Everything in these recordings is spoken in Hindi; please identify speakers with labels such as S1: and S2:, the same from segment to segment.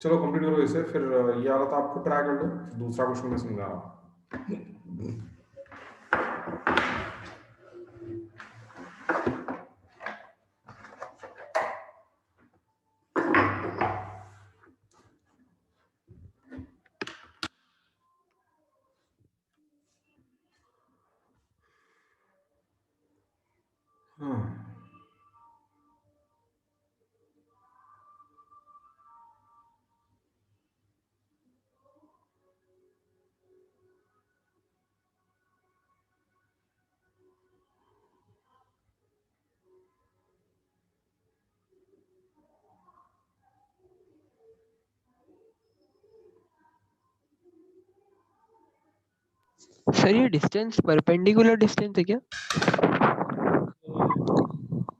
S1: चलो कंप्लीट करो इसे, फिर ये वाला तो आपको ट्राई कर लो, दूसरा क्वेश्चन मैं समझा रहा हूँ। हाँ,
S2: सर ये डिस्टेंस परपेंडिकुलर डिस्टेंस है क्या?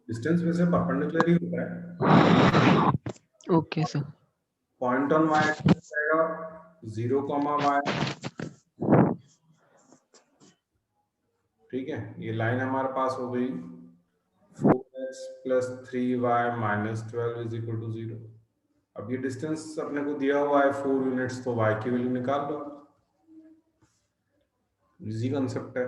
S1: डिस्टेंस वैसे परपेंडिकुलर ही होता है।
S2: Okay sir.
S1: Point on Y जाएगा 0, y, ठीक है। ये लाइन हमारे पास हो गई 4x + 3y - 12 = 0। अब ये डिस्टेंस अपने को दिया हुआ है 4 यूनिट्स, तो y की वैल्यू निकाल लो। इजी कंसेप्ट है।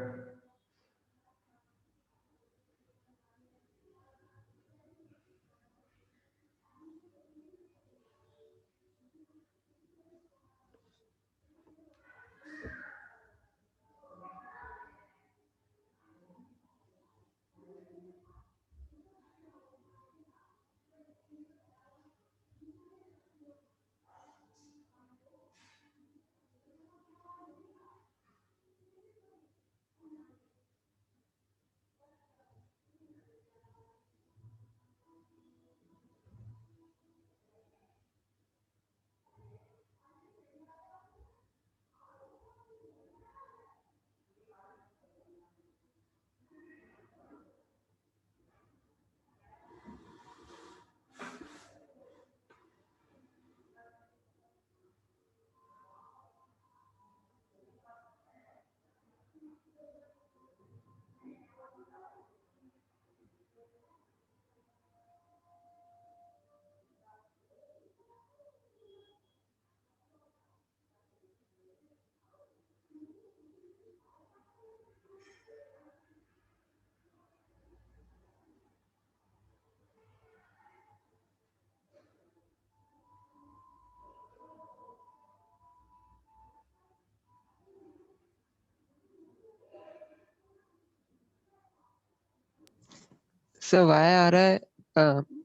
S2: सर वाई आ रहा है,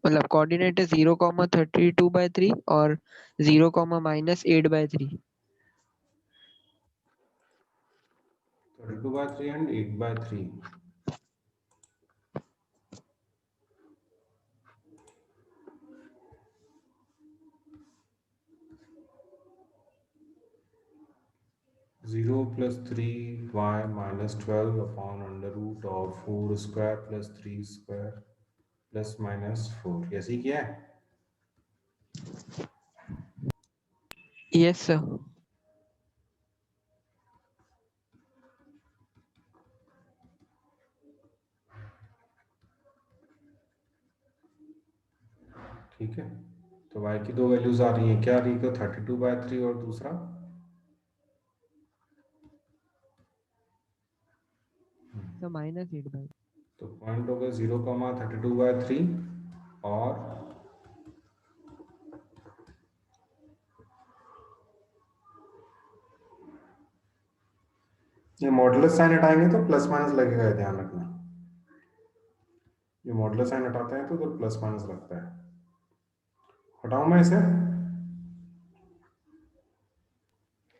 S2: मतलब कोऑर्डिनेट है 0,32/3 और 0, -8/3।
S1: 32/3 and 8/3। 0 + 3y - 12 / √4² + 3² ± 4। ऐसे ही किया है।
S2: Yes sir.
S1: ठीक है, तो y की दो वैल्यूज आ रही हैं, क्या आ रही है? 32/3 और दूसरा
S2: सर -8/3।
S1: तो पॉइंट हो गए 0, 32/3 और ये मॉडुलस साइन हटाएंगे तो प्लस माइनस लगेगा, ध्यान रखना। ये मॉडुलस साइन हटाते हैं तो प्लस माइनस लगता है। हटाऊं मैं इसे?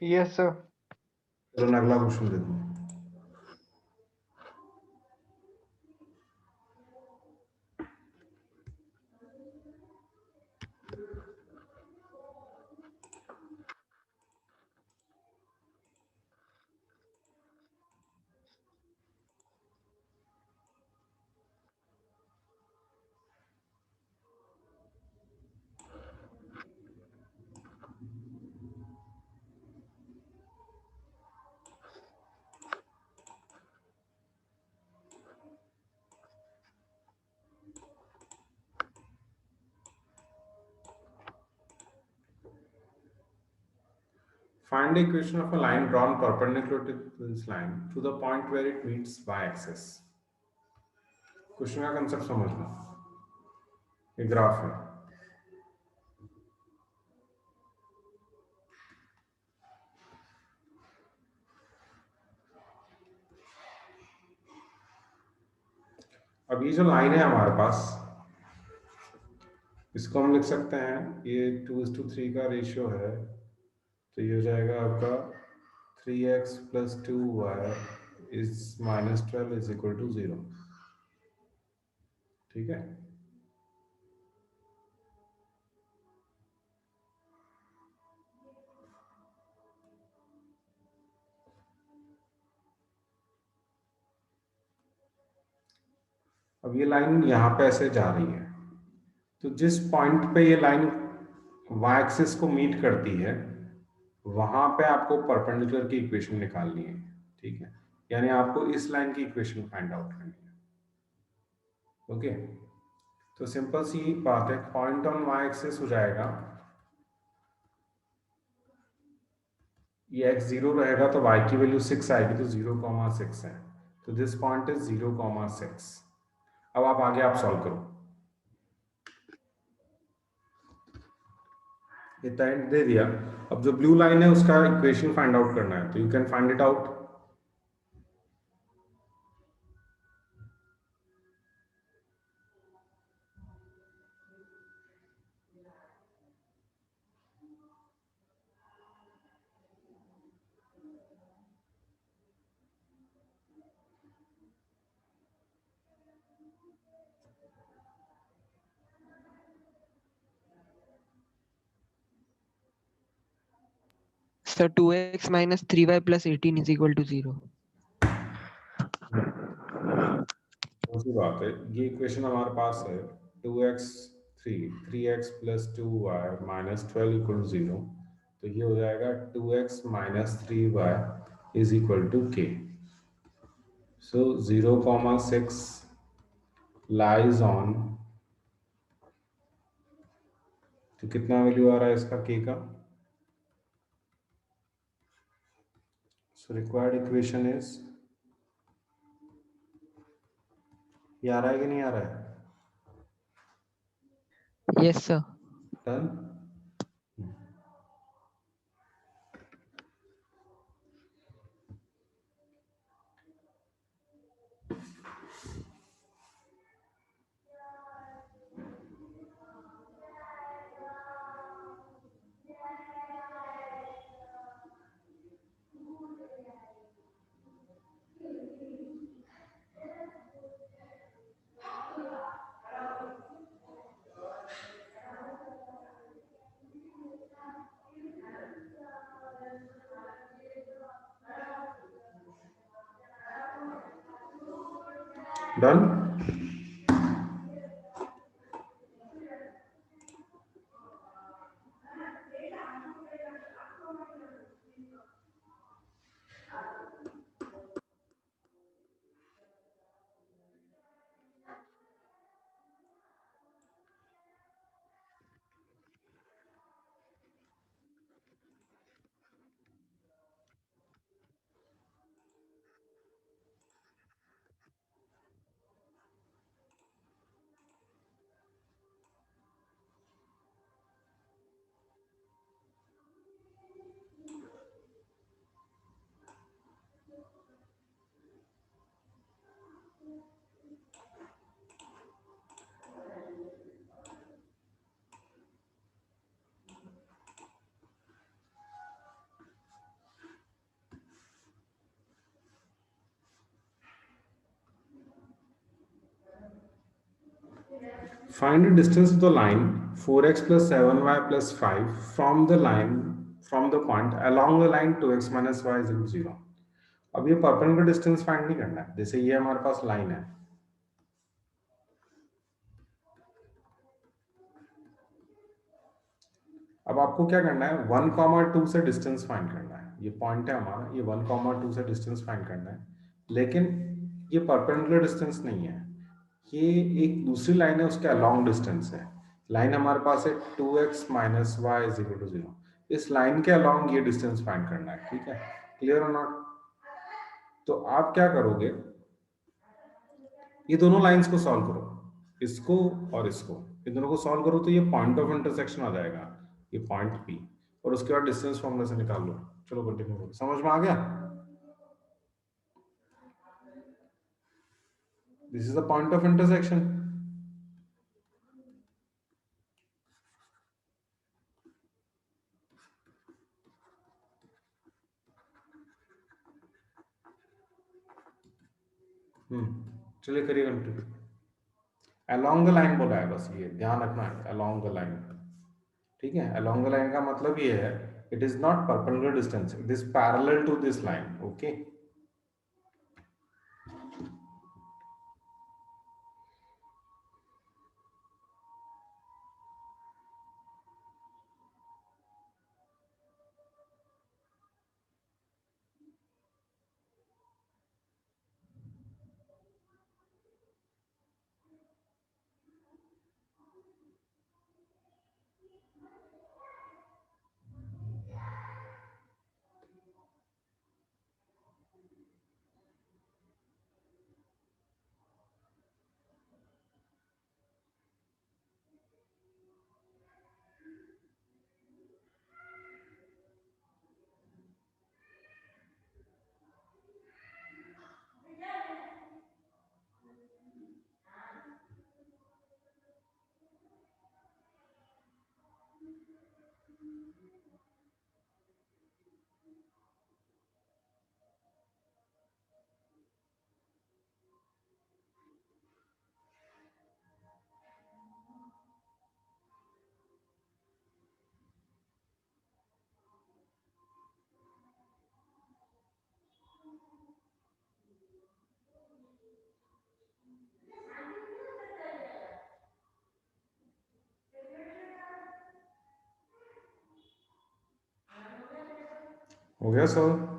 S3: Yes sir.
S1: चलो मैं अगला क्वेश्चन दे दूँ। Find the equation of a line drawn perpendicular to this line to the point where it meets y-axis. Question का कंसेप्ट समझना, ये ग्राफ है। अब ये जो लाइन है हमारे पास, इसको हम लिख सकते हैं, ये 2:3 का रेशियो है, तो ये हो जाएगा आपका 3x + 2y is -12 is equal to 0। ठीक है, अब ये लाइन यहाँ पे ऐसे जा रही है, तो जिस पॉइंट पे ये लाइन y एक्सिस को मीट करती है वहां पे आपको परपेंडिकुलर की इक्वेशन निकालनी है। ठीक है, यानी आपको इस लाइन की इक्वेशन फाइंड आउट करनी है। ओके, तो सिंपल सी बात है, पॉइंट ऑन y एक्सिस हो जाएगा, ये x 0 रहेगा तो y की वैल्यू 6 आएगी, तो 0,6 है, तो दिस पॉइंट इज 0,6। अब आप आगे आप सॉल्व करो, इतना दे दिया। अब जो ब्लू लाइन है उसका इक्वेशन फाइंड आउट करना है, तो you can find it out.
S2: So 2x minus 3y plus 18 is equal to 0.
S1: दूसरी बात है, ये इक्वेशन हमारे पास है 2x 3x + 2y - 12 = 0, तो ये हो जाएगा 2x - 3y is equal to k। So 0,6 lies on, तो कितना वैल्यू आ रहा है इसका k का? So required equation is, ये आ रहा है कि नहीं आ रहा है?
S2: Yes, sir.
S1: Done? Done? Find the distance of the line 4x + 7y + 5 from the point along the line 2x - y = 0। अब ये परपेंडिकुलर डिस्टेंस फाइंड नहीं करना है, जैसे ये हमारे पास लाइन है, अब आपको क्या करना है, 1,2 से डिस्टेंस फाइंड करना है। ये पॉइंट है हमारा, ये 1,2 से डिस्टेंस फाइंड करना है, लेकिन ये परपेंडिकुलर डिस्टेंस नहीं है, ये एक दूसरी लाइन है, उसके अलॉन्ग डिस्टेंस है। लाइन हमारे पास है 2x - y = 0। इस लाइन के अलोंग ये डिस्टेंस फाइंड करना है, ठीक है? क्लियर और नॉट? तो आप क्या करोगे, ये दोनों लाइंस को सॉल्व करो, इसको और इसको, इन दोनों को सॉल्व करो तो ये पॉइंट ऑफ इंटरसेक्शन आ जाएगा, ये पॉइंट पी, और उसके बाद डिस्टेंस फॉर्मूला से निकाल लो। चलो कंटिन्यू करो, समझ में आ गया? This is the point of intersection. चलिए करिए कंटिन्यू। अलोंग द लाइन बोला है, बस ये ध्यान रखना है, अलोंग द लाइन, ठीक है? अलोंग द लाइन का मतलब ये है, it is not perpendicular distance, it is parallel to this line, okay? हो गया सर?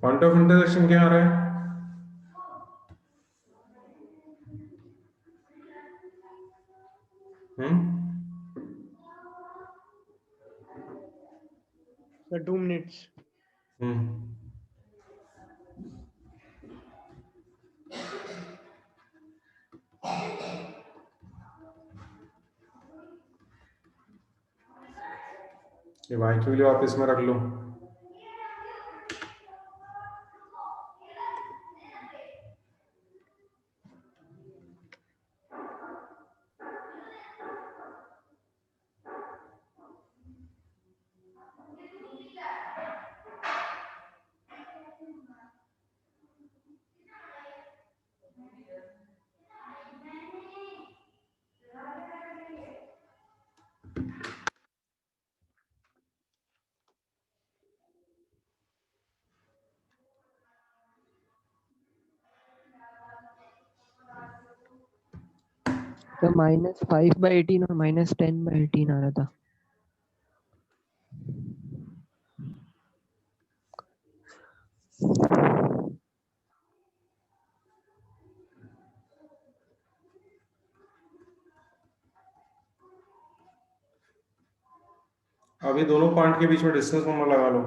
S1: पॉइंट ऑफ इंटरसेक्शन क्या आ रहा है?
S3: The 2 minutes.
S1: ये वाई की वैल्यू आप इसमें रख लो।
S2: तो -5/18 और -10/18 आ रहा था।
S1: अभी दोनों पॉइंट के बीच में डिस्टेंस फॉर्मूला लगा लो।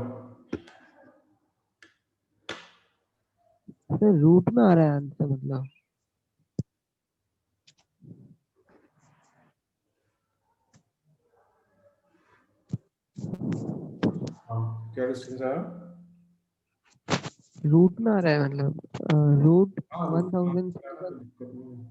S2: सर रूट में आ रहा है आंसर, मतलब
S1: क्या डिस्टेंस आया?
S2: रूट में आ रहा है, मतलब रूट
S1: हाँ,
S2: 1000।
S1: दिक्कत नहीं।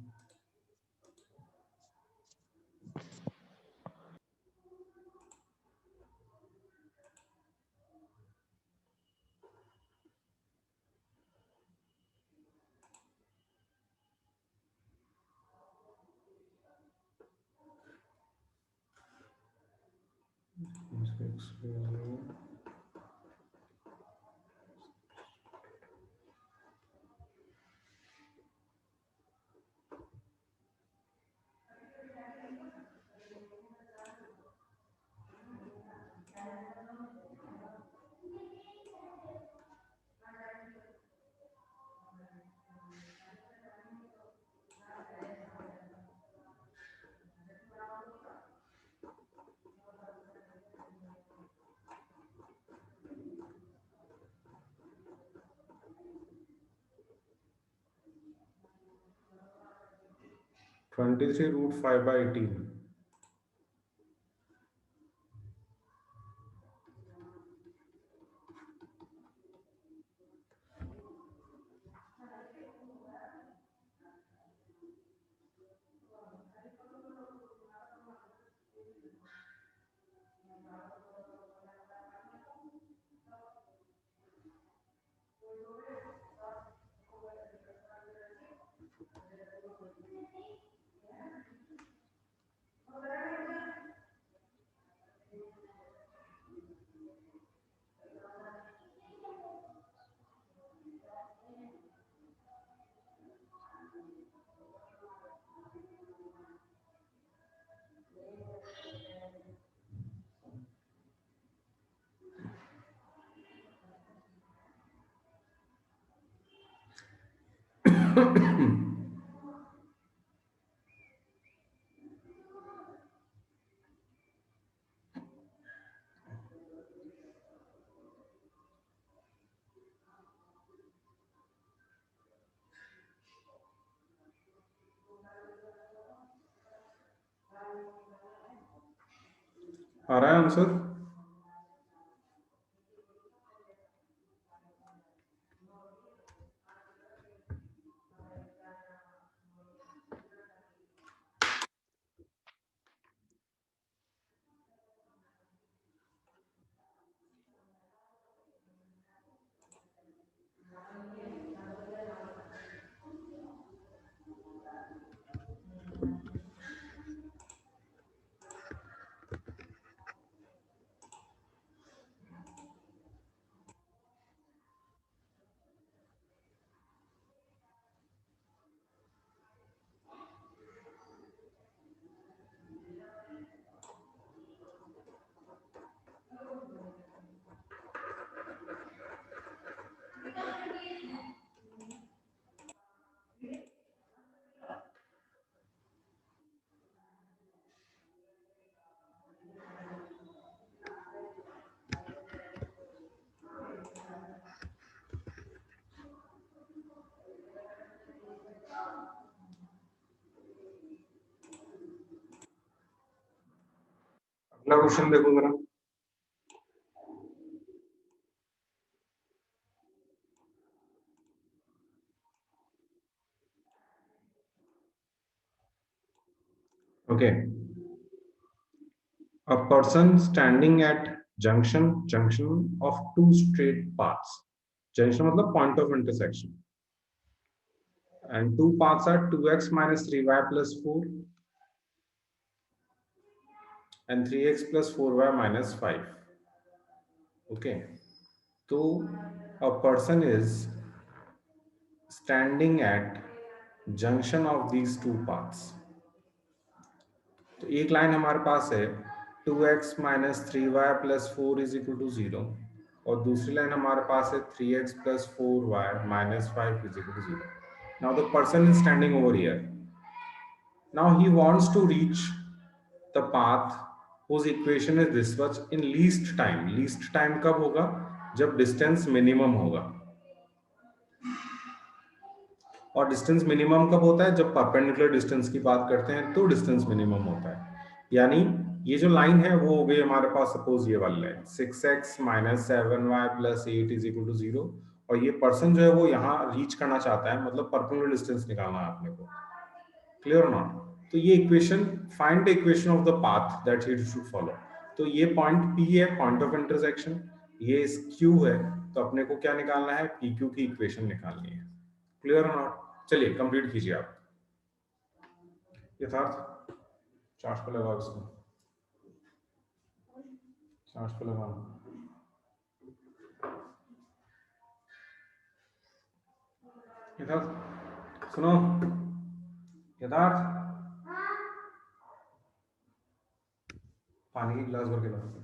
S1: 23√5/18. आ रहा है आंसर? अगला क्वेश्चन देखो जरा। Okay. A person standing at junction of two straight paths. Junction मतलब point of intersection. And two paths are 2x minus 3y plus 4 and 3x plus 4y minus 5. Okay. So a person is standing at junction of these two paths. तो एक लाइन हमारे पास है 2x minus 3y plus 4 is equal to 0 और दूसरी लाइन हमारे पास है 3x plus 4y minus 5 is equal to 0. Now the person is standing over here. Now he wants to reach the path whose equation is this much in least time. Least time कब होगा? जब distance minimum होगा. और डिस्टेंस मिनिमम कब होता है? जब परपेंडिकुलर डिस्टेंस की बात करते हैं तो डिस्टेंस मिनिमम होता है. यानी ये जो लाइन है वो हो गई हमारे पास सपोज ये वाली line 6x minus 7y plus 8 is equal to 0 और ये पर्सन जो है वो यहाँ रीच करना चाहता है, मतलब परपेंडिकुलर डिस्टेंस निकालना है अपने को. Clear not? तो ये equation, find the equation of the path that he should follow. तो ये पॉइंट P है, पॉइंट ऑफ इंटरसेक्शन. ये Q है, तो अपने को क्या निकालना है? PQ की इक्वेशन निकालनी है. Clear not? चलिए कंप्लीट कीजिए आप. यथार्थ चार्ज पे लगाओ इसको. चार्ज पे लगाना। यथार्थ सुनो, यथार्थ पानी की गिलास भर के लाओ।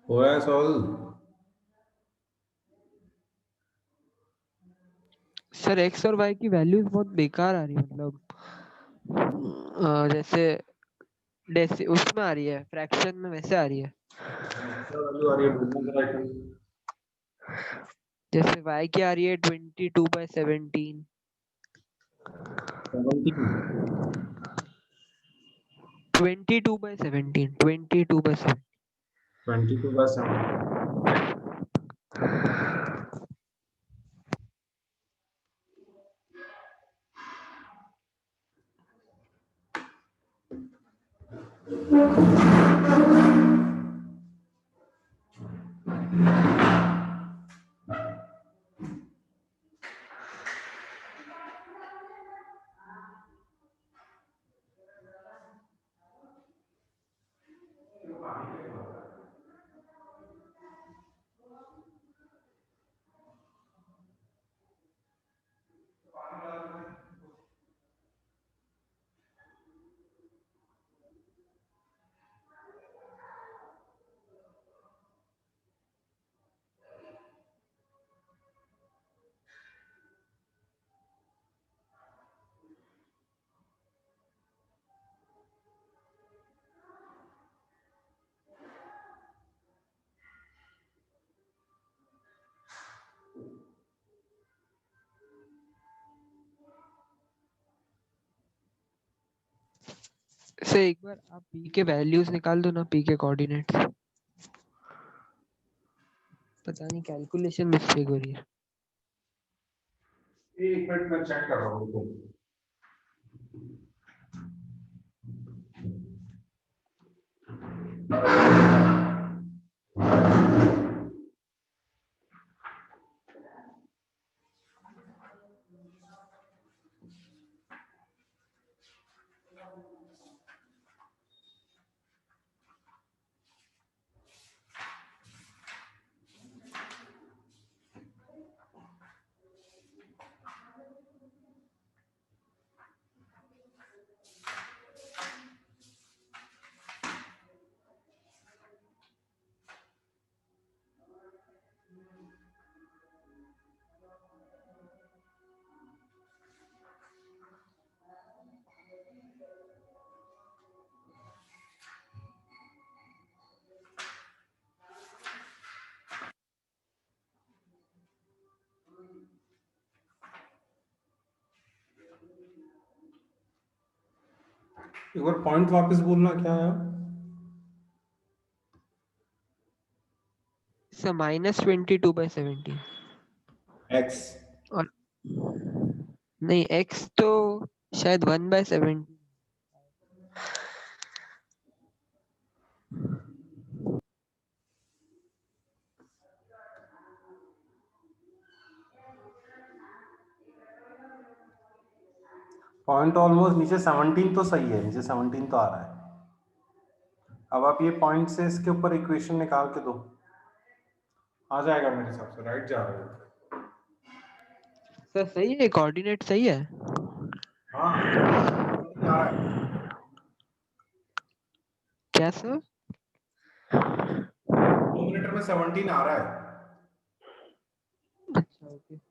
S1: हो रहा है सॉल्व?
S2: सर एक्स और वाई की वैल्यूज बहुत बेकार आ रही है, मतलब जैसे उसमें आ रही है, फ्रैक्शन में वैसे आ रही है।
S1: क्या वैल्यू आ रही है? ढूंढने का आइटम।
S2: जैसे वाई की आ रही है 22/17, 22/17, 22/7।
S1: 22/7।
S2: से एक बार आप पी के वैल्यूज निकाल दो ना, पी के कोऑर्डिनेट्स। पता नहीं कैलकुलेशन मिस्टेक हो रही है।
S1: एक मिनट में चेक कर रहा हूँ रुको। एक बार पॉइंट वापस बोलना क्या है?
S2: Sir -22/17
S1: x.
S2: और नहीं x तो शायद 1/17।
S1: पॉइंट ऑलमोस्ट नीचे 17 तो सही है, नीचे 17 तो आ रहा है। अब आप ये पॉइंट से इसके ऊपर इक्वेशन निकाल के दो, आ जाएगा मेरे हिसाब से। राइट जा रहे हो?
S2: सर सही है, कोऑर्डिनेट सही है।
S1: हाँ, आ रहा है।
S2: क्या सर?
S1: डिनोमिनेटर में 17 आ रहा है।
S2: अच्छा ओके।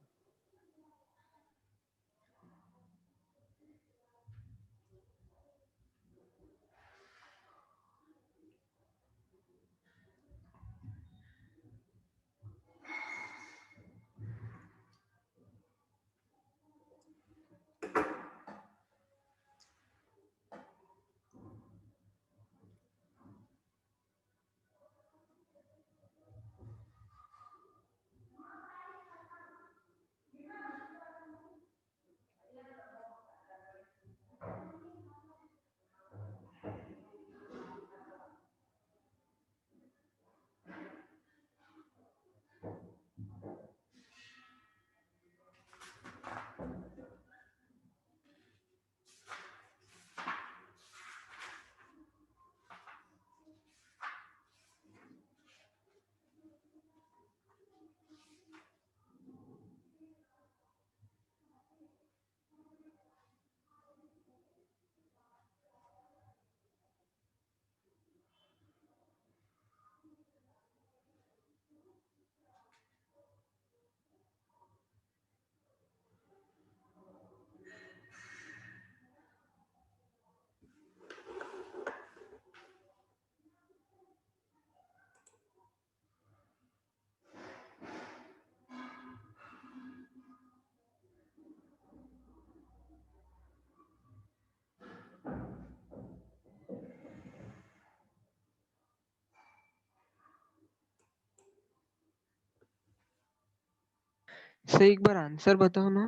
S2: सर एक बार आंसर बताओ ना।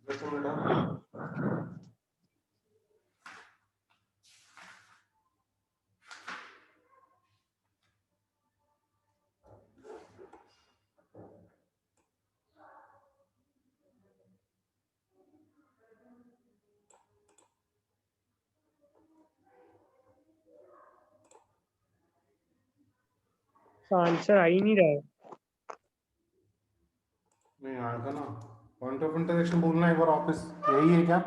S1: देखो बेटा,
S3: आंसर आ ही नहीं रहा है।
S1: नहीं आया था ना। पॉइंट ऑफ इंटरसेक्शन बोलना एक बार वापस, यही है क्या?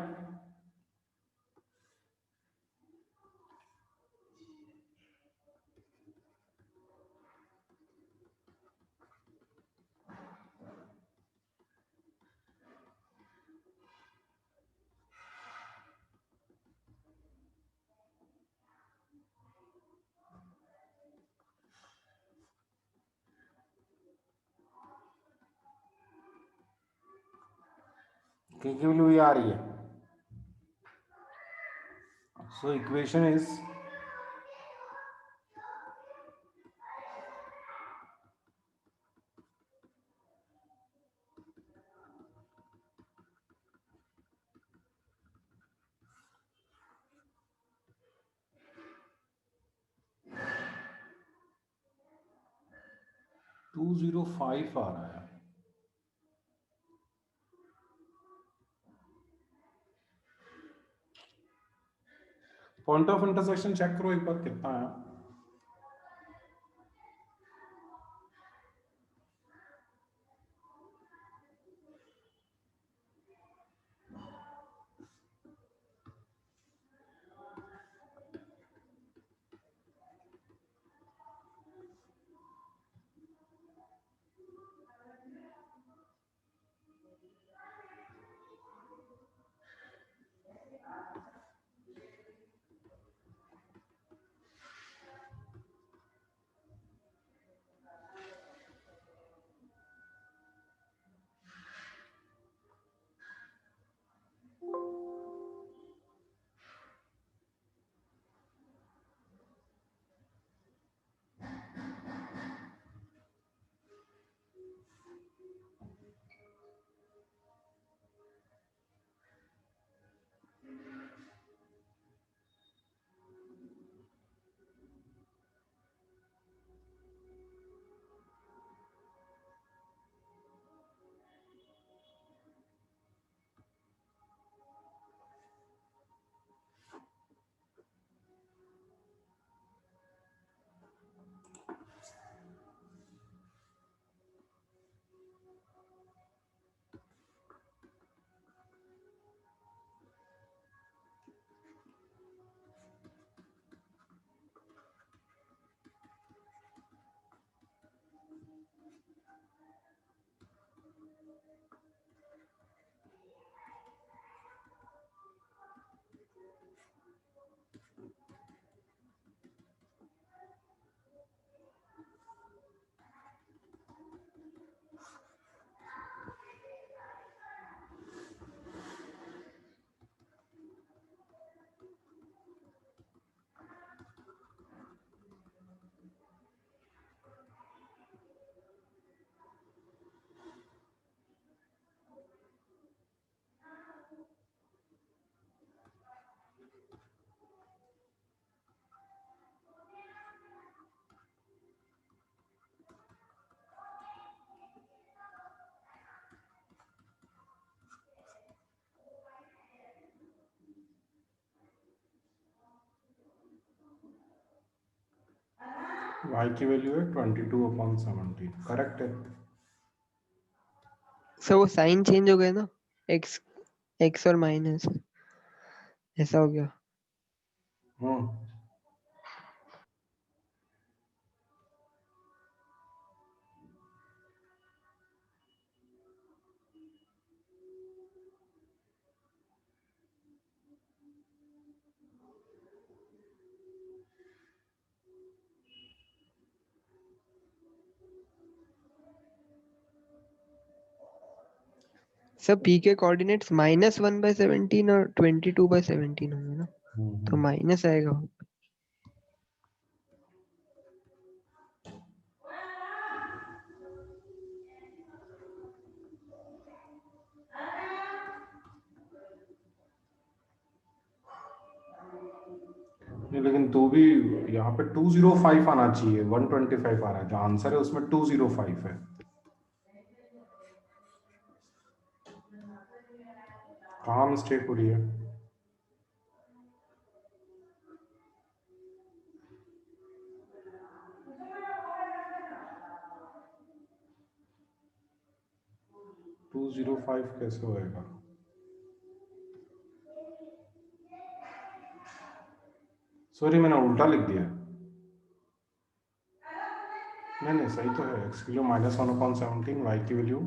S1: की वैल्यू ये आ रही है। सो इक्वेशन इज 205 आ रहा है। पॉइंट ऑफ इंटरसेक्शन चेक करो एक बार कितना है। y की वैल्यू है 22/17, करेक्ट है।
S2: सर वो साइन चेंज हो गया ना, x और माइनस, ऐसा हो गया। सर p के कोऑर्डिनेट्स -1/17 और 22/17 होंगे ना, तो माइनस आएगा।
S1: नहीं, लेकिन तो भी यहाँ पे 205 आना चाहिए, 125 आ रहा है, जो आंसर है उसमें 205 है। कहाँ मिस्टेक हो रही है? टू 205 कैसे होएगा? सॉरी, मैंने उल्टा लिख दिया। नहीं, सही तो है। x की वैल्यू -1/17, y की वैल्यू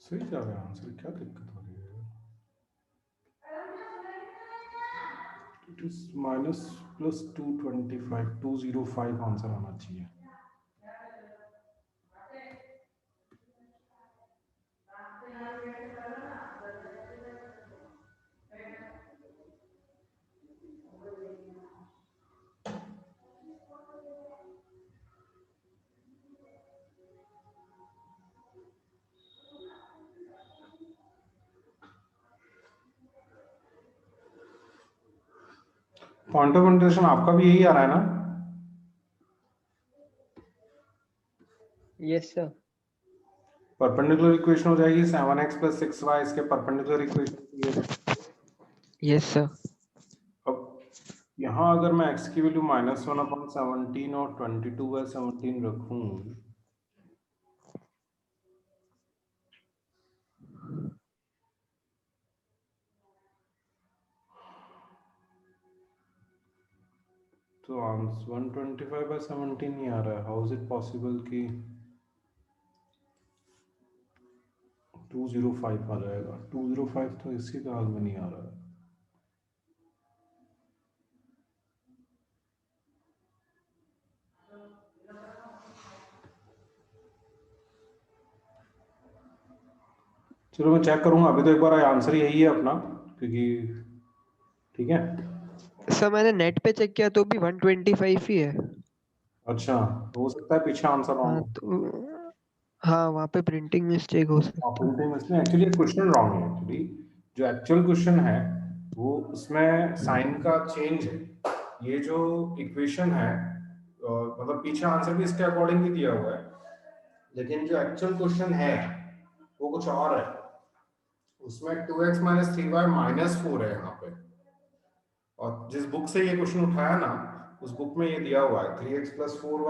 S1: सही जा रहा है आंसर, क्या दिक्कत हो रही है? इट इज -+225, 205 आंसर आना चाहिए। पॉइंट ऑफ इंटरेक्शन आपका भी यही आ रहा है ना?
S2: Yes sir.
S1: परपेंडिकुलर इक्वेशन हो जाएगी 7x + 6y, इसके परपेंडिकुलर इक्वेशन।
S2: Yes sir.
S1: अब यहाँ अगर मैं x की वैल्यू -1/17 और 22/17 रखूं, तो 125/17 नहीं आ रहा है। हाउ इज इट पॉसिबल कि 205 आ जाएगा? 205 तो इसी का हाल में नहीं आ रहा है। चलो मैं चेक करूंगा, अभी तो एक बार आंसर यही है अपना, क्योंकि ठीक है।
S2: सर मैंने नेट पे चेक किया तो भी 125 ही है।
S1: अच्छा, तो हो सकता है पीछे आंसर रॉन्ग
S2: हाँ
S1: हो।
S2: तो हाँ, वहाँ पे प्रिंटिंग मिस्टेक हो सकता है।
S1: प्रिंटिंग इसमें एक्चुअली क्वेश्चन रॉन्ग है। एक्चुअली जो एक्चुअल क्वेश्चन है वो उसमें साइन का चेंज है। ये जो इक्वेशन है, मतलब पीछे आंसर भी इसके अकॉर्डिंग ही दिया हुआ है, लेकिन जो एक्चुअल क्वेश्चन है वो कुछ और है। उसमें 2x - 3y -4 है यहाँ पे, और जिस बुक से ये क्वेश्चन उठाया ना, उस बुक में ये दिया हुआ है 3x + 4y